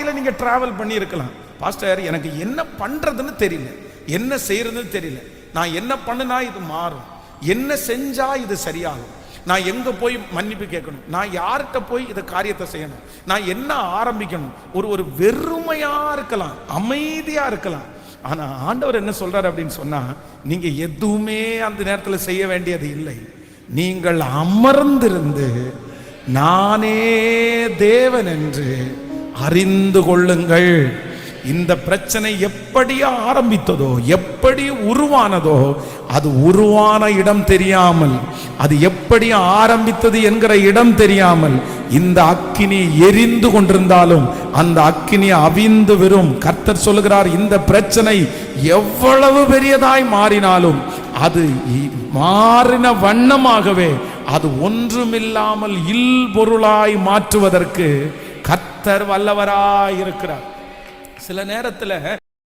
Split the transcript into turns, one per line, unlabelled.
பாதையில் நீங்கள் ட்ராவல் பண்ணி இருக்கலாம். பாஸ்டர் எனக்கு என்ன பண்ணுறதுன்னு தெரியல, என்ன செய்யறதுன்னு தெரியல, நான் என்ன பண்ணுனா இது மாறும், என்ன செஞ்சா இது சரியாகும், நான் எங்க போய் மன்னிப்பு கேட்கணும், நான் யார்கிட்ட போய் இந்த காரியத்தை செய்யணும், நான் என்ன ஆரம்பிக்கணும். ஒரு வெறுமையா இருக்கலாம், அமைதியா இருக்கலாம். ஆனா ஆண்டவர் என்ன சொல்றாரு அப்படின்னு சொன்னா, நீங்க எதுவுமே அந்த நேரத்தில் செய்ய வேண்டியது இல்லை. நீங்கள் அமர்ந்திருந்து நானே தேவன் என்று அறிந்து கொள்ளுங்கள். இந்த பிரச்சனை எப்படி ஆரம்பித்ததோ, எப்படி உருவானதோ, அது உருவான இடம் தெரியாமல், அது எப்படி ஆரம்பித்தது என்கிற இடம் தெரியாமல் இந்த அக்கினி எரிந்து கொண்டிருந்தாலும் அந்த அக்கினி அவிந்து வரும். கர்த்தர் சொல்லுகிறார், இந்த பிரச்சனை எவ்வளவு பெரியதாய் மாறினாலும் அது மாறின வண்ணமாகவே அது ஒன்றுமில்லாமல் இல்பொருளாய் மாற்றுவதற்கு கர்த்தர் வல்லவராய் இருக்கிறார். சில நேரத்தில்